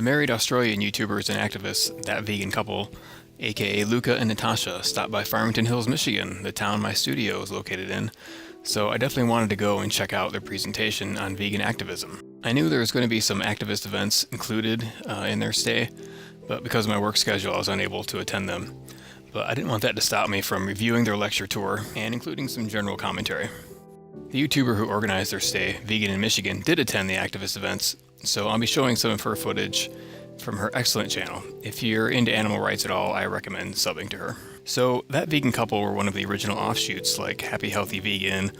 The married Australian YouTubers and activists, That Vegan Couple, aka Luca and Natasha, stopped by Farmington Hills, Michigan, the town my studio is located in, so I definitely wanted to go and check out their presentation on vegan activism. I knew there was going to be some activist events included in their stay, but because of my work schedule I was unable to attend them. But I didn't want that to stop me from reviewing their lecture tour and including some general commentary. The YouTuber who organized their stay, Vegan in Michigan, did attend the activist events, so I'll be showing some of her footage from her excellent channel. If you're into animal rights at all, I recommend subbing to her. So, That Vegan Couple were one of the original offshoots, like Happy Healthy Vegan,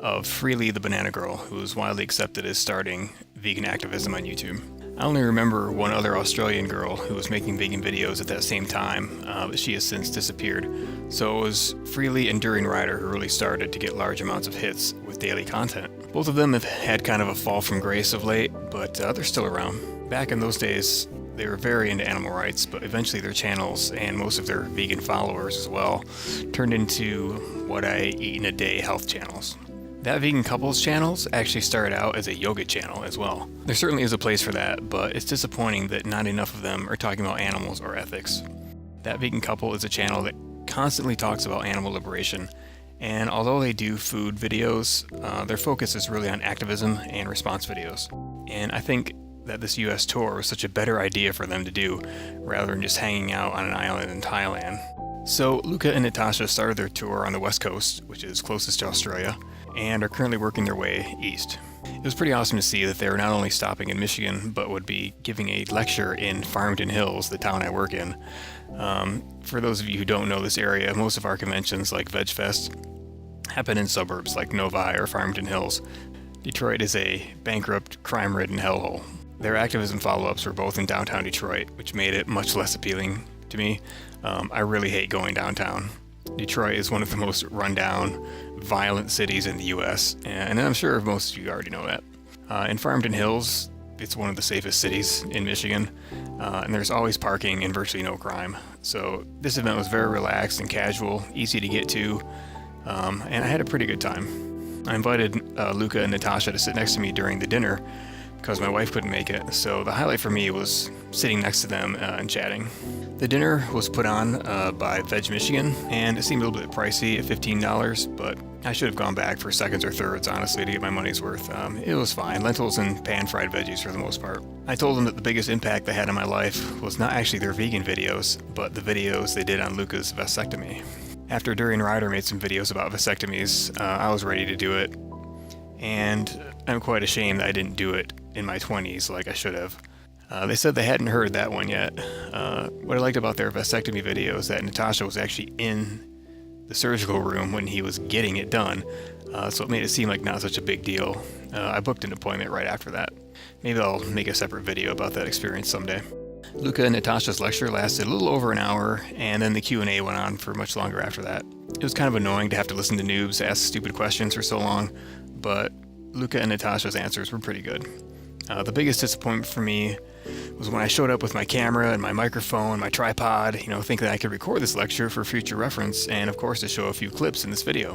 of Freely the Banana Girl, who was widely accepted as starting vegan activism on YouTube. I only remember one other Australian girl who was making vegan videos at that same time, but she has since disappeared. So it was Freely and During Rider who really started to get large amounts of hits with daily content. Both of them have had kind of a fall from grace of late, but they're still around. Back in those days, they were very into animal rights, but eventually their channels, and most of their vegan followers as well, turned into what I eat in a day health channels. That Vegan Couple's channels actually started out as a yoga channel as well. There certainly is a place for that, but it's disappointing that not enough of them are talking about animals or ethics. That Vegan Couple is a channel that constantly talks about animal liberation, and although they do food videos, their focus is really on activism and response videos. And I think that this US tour was such a better idea for them to do, rather than just hanging out on an island in Thailand. So Luca and Natasha started their tour on the West Coast, which is closest to Australia, and are currently working their way east. It was pretty awesome to see that they were not only stopping in Michigan, but would be giving a lecture in Farmington Hills, the town I work in. For those of you who don't know this area, most of our conventions like VegFest happen in suburbs like Novi or Farmington Hills. Detroit is a bankrupt, crime-ridden hellhole. Their activism follow-ups were both in downtown Detroit, which made it much less appealing to me. I really hate going downtown. Detroit is one of the most rundown, violent cities in the US, and I'm sure most of you already know that. In Farmington Hills, it's one of the safest cities in Michigan, and there's always parking and virtually no crime. So this event was very relaxed and casual, easy to get to, and I had a pretty good time. I invited Luca and Natasha to sit next to me during the dinner because my wife couldn't make it, so the highlight for me was sitting next to them and chatting. The dinner was put on by Veg Michigan, and it seemed a little bit pricey at $15, but I should have gone back for seconds or thirds, honestly, to get my money's worth. It was fine. Lentils and pan-fried veggies for the most part. I told them that the biggest impact they had on my life was not actually their vegan videos, but the videos they did on Luca's vasectomy. After During Rider made some videos about vasectomies, I was ready to do it, and I'm quite ashamed that I didn't do it in my 20s like I should have. They said they hadn't heard that one yet. What I liked about their vasectomy video is that Natasha was actually in the surgical room when he was getting it done, so it made it seem like not such a big deal. I booked an appointment right after that. Maybe I'll make a separate video about that experience someday. Luca and Natasha's lecture lasted a little over an hour, and then the Q&A went on for much longer after that. It was kind of annoying to have to listen to noobs ask stupid questions for so long, but Luca and Natasha's answers were pretty good. The biggest disappointment for me was when I showed up with my camera and my microphone, my tripod, thinking that I could record this lecture for future reference and of course to show a few clips in this video.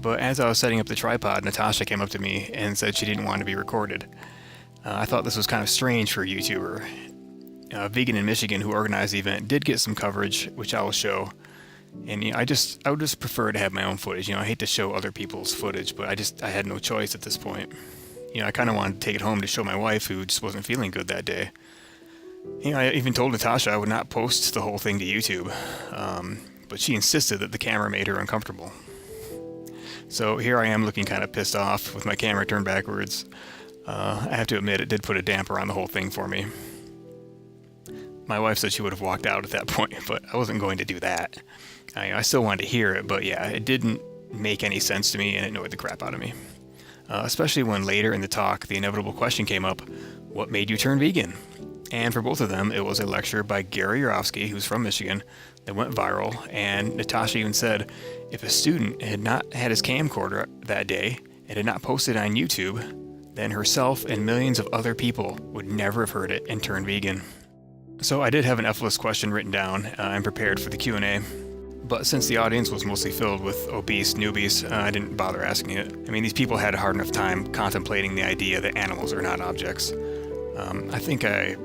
But as I was setting up the tripod, Natasha came up to me and said she didn't want to be recorded. I thought this was kind of strange for a YouTuber. Vegan in Michigan, who organized the event, did get some coverage, which I will show. And I would just prefer to have my own footage. I hate to show other people's footage, but I had no choice at this point. I kind of wanted to take it home to show my wife, who just wasn't feeling good that day. I even told Natasha I would not post the whole thing to YouTube, but she insisted that the camera made her uncomfortable. So here I am looking kind of pissed off with my camera turned backwards. I have to admit, it did put a damper on the whole thing for me. My wife said she would have walked out at that point, but I wasn't going to do that. I still wanted to hear it, but yeah, it didn't make any sense to me, and it annoyed the crap out of me. Especially when later in the talk, the inevitable question came up, what made you turn vegan? And for both of them, it was a lecture by Gary Yourofsky, who's from Michigan, that went viral, and Natasha even said if a student had not had his camcorder that day and had not posted on YouTube, then herself and millions of other people would never have heard it and turned vegan. So I did have an F-list question written down and prepared for the Q&A, but since the audience was mostly filled with obese newbies, I didn't bother asking it. I mean, these people had a hard enough time contemplating the idea that animals are not objects. I think I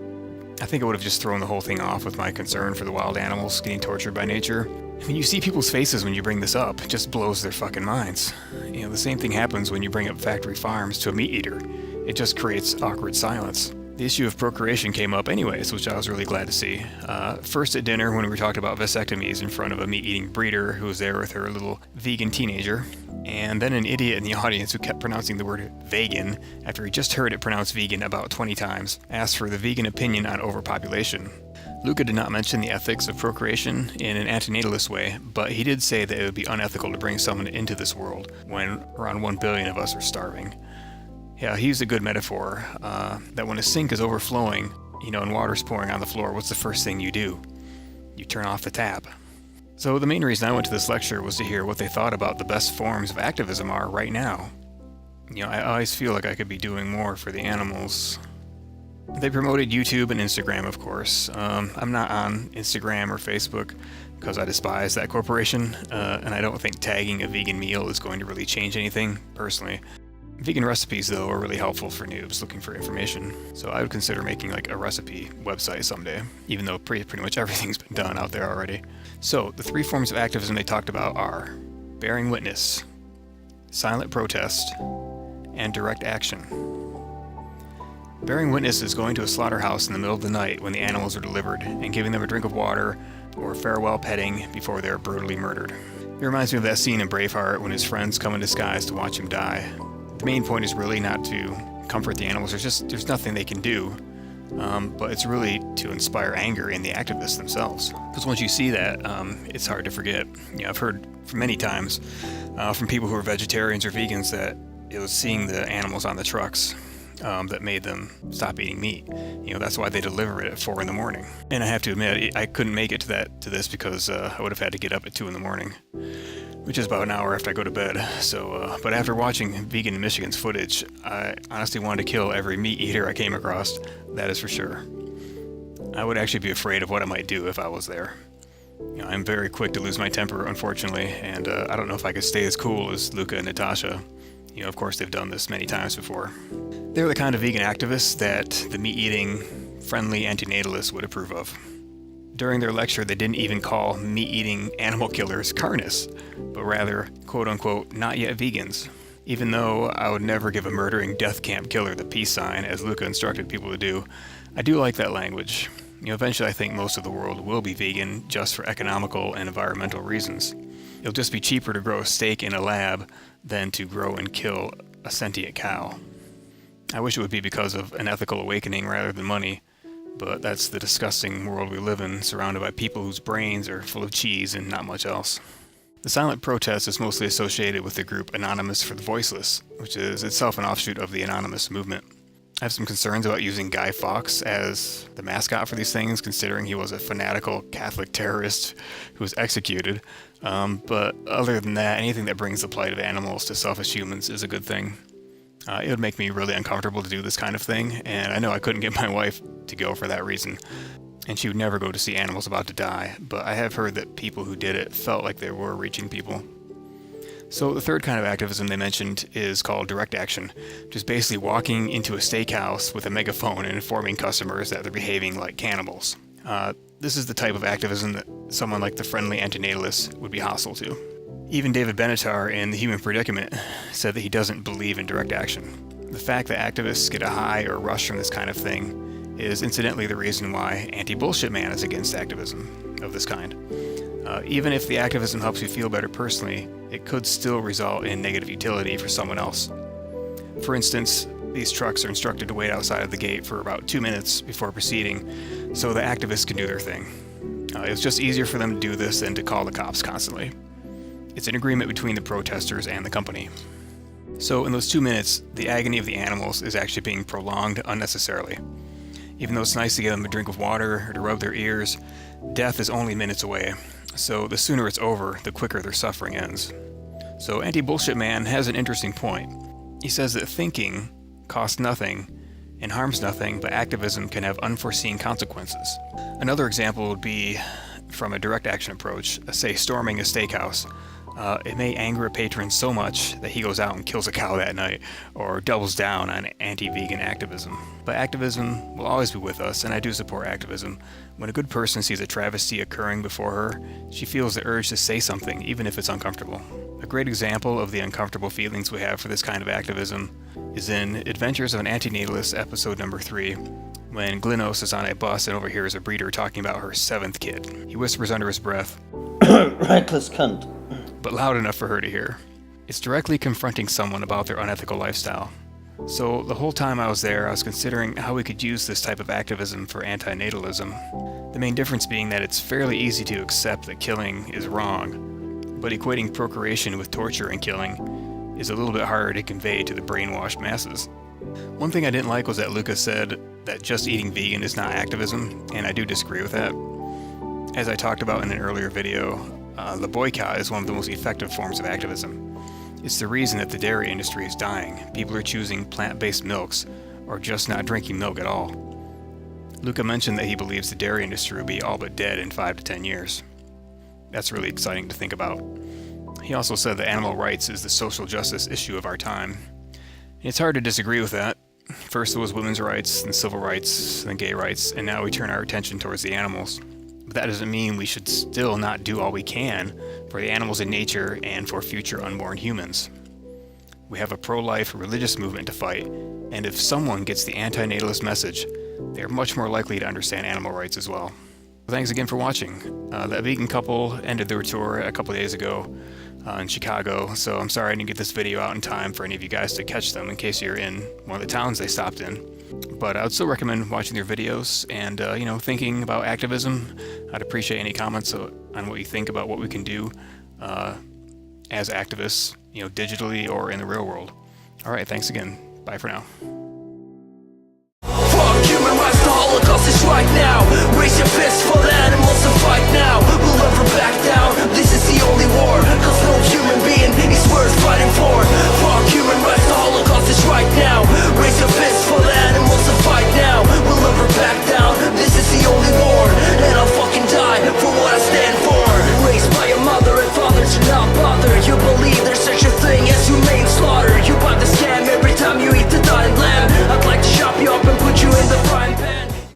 I think I would have just thrown the whole thing off with my concern for the wild animals getting tortured by nature. I mean, you see people's faces when you bring this up. It just blows their fucking minds. You know, the same thing happens when you bring up factory farms to a meat eater. It just creates awkward silence. The issue of procreation came up anyways, which I was really glad to see. First at dinner when we were talking about vasectomies in front of a meat-eating breeder who was there with her little vegan teenager, and then an idiot in the audience who kept pronouncing the word vegan after he just heard it pronounced vegan about 20 times, asked for the vegan opinion on overpopulation. Luca did not mention the ethics of procreation in an antinatalist way, but he did say that it would be unethical to bring someone into this world when around 1 billion of us are starving. Yeah, he used a good metaphor, that when a sink is overflowing, and water's pouring on the floor, what's the first thing you do? You turn off the tap. So the main reason I went to this lecture was to hear what they thought about the best forms of activism are right now. I always feel like I could be doing more for the animals. They promoted YouTube and Instagram, of course. I'm not on Instagram or Facebook because I despise that corporation, and I don't think tagging a vegan meal is going to really change anything, personally. Vegan recipes, though, are really helpful for noobs looking for information, so I would consider making like a recipe website someday, even though pretty much everything's been done out there already. So, the 3 forms of activism they talked about are bearing witness, silent protest, and direct action. Bearing witness is going to a slaughterhouse in the middle of the night when the animals are delivered and giving them a drink of water or farewell petting before they're brutally murdered. It reminds me of that scene in Braveheart when his friends come in disguise to watch him die. The main point is really not to comfort the animals. There's nothing they can do, but it's really to inspire anger in the activists themselves. Because once you see that, it's hard to forget. I've heard from many times from people who are vegetarians or vegans that it was seeing the animals on the trucks that made them stop eating meat. That's why they deliver it at 4 in the morning. And I have to admit, I couldn't make it to this because I would have had to get up at 2 in the morning, which is about an hour after I go to bed. So, but after watching Vegan in Michigan's footage, I honestly wanted to kill every meat eater I came across. That is for sure. I would actually be afraid of what I might do if I was there. I'm very quick to lose my temper, unfortunately, and I don't know if I could stay as cool as Luca and Natasha. Of course, they've done this many times before. They're the kind of vegan activists that the meat-eating, friendly antinatalists would approve of. During their lecture, they didn't even call meat-eating animal killers carnists, but rather, quote-unquote, not yet vegans. Even though I would never give a murdering death camp killer the peace sign, as Luca instructed people to do, I do like that language. Eventually I think most of the world will be vegan just for economical and environmental reasons. It'll just be cheaper to grow a steak in a lab than to grow and kill a sentient cow. I wish it would be because of an ethical awakening rather than money, but that's the disgusting world we live in, surrounded by people whose brains are full of cheese and not much else. The silent protest is mostly associated with the group Anonymous for the Voiceless, which is itself an offshoot of the Anonymous movement. I have some concerns about using Guy Fawkes as the mascot for these things, considering he was a fanatical Catholic terrorist who was executed. But other than that, anything that brings the plight of animals to selfish humans is a good thing. It would make me really uncomfortable to do this kind of thing, and I know I couldn't get my wife to go for that reason. And she would never go to see animals about to die, but I have heard that people who did it felt like they were reaching people. So the third kind of activism they mentioned is called direct action, which is basically walking into a steakhouse with a megaphone and informing customers that they're behaving like cannibals. This is the type of activism that someone like the friendly antinatalist would be hostile to. Even David Benatar in The Human Predicament said that he doesn't believe in direct action. The fact that activists get a high or rush from this kind of thing is incidentally the reason why Anti-Bullshit Man is against activism of this kind. Even if the activism helps you feel better personally, it could still result in negative utility for someone else. For instance, these trucks are instructed to wait outside of the gate for about 2 minutes before proceeding, so the activists can do their thing. It's just easier for them to do this than to call the cops constantly. It's an agreement between the protesters and the company. So in those 2 minutes, the agony of the animals is actually being prolonged unnecessarily. Even though it's nice to give them a drink of water or to rub their ears, death is only minutes away. So the sooner it's over, the quicker their suffering ends. So Anti-Bullshit Man has an interesting point. He says that thinking costs nothing and harms nothing, but activism can have unforeseen consequences. Another example would be from a direct action approach, say storming a steakhouse. It may anger a patron so much that he goes out and kills a cow that night, or doubles down on anti-vegan activism. But activism will always be with us, and I do support activism. When a good person sees a travesty occurring before her, she feels the urge to say something, even if it's uncomfortable. A great example of the uncomfortable feelings we have for this kind of activism is in Adventures of an Antinatalist, episode number 3, when Glynos is on a bus and overhears a breeder talking about her 7th kid. He whispers under his breath, "Reckless cunt." but loud enough for her to hear. It's directly confronting someone about their unethical lifestyle. So the whole time I was there, I was considering how we could use this type of activism for antinatalism. The main difference being that it's fairly easy to accept that killing is wrong, but equating procreation with torture and killing is a little bit harder to convey to the brainwashed masses. One thing I didn't like was that Luca said that just eating vegan is not activism, and I do disagree with that. As I talked about in an earlier video, the boycott is one of the most effective forms of activism. It's the reason that the dairy industry is dying. People are choosing plant-based milks, or just not drinking milk at all. Luca mentioned that he believes the dairy industry will be all but dead in 5 to 10 years. That's really exciting to think about. He also said that animal rights is the social justice issue of our time. It's hard to disagree with that. First it was women's rights, then civil rights, then gay rights, and now we turn our attention towards the animals. But that doesn't mean we should still not do all we can for the animals in nature and for future unborn humans. We have a pro-life religious movement to fight, and if someone gets the antinatalist message, they are much more likely to understand animal rights as well. Thanks again for watching. That vegan couple ended their tour a couple days ago in Chicago, so I'm sorry I didn't get this video out in time for any of you guys to catch them in case you're in one of the towns they stopped in. But I would still recommend watching their videos and, thinking about activism. I'd appreciate any comments on what you think about what we can do as activists, digitally or in the real world. All right, thanks again. Bye for now.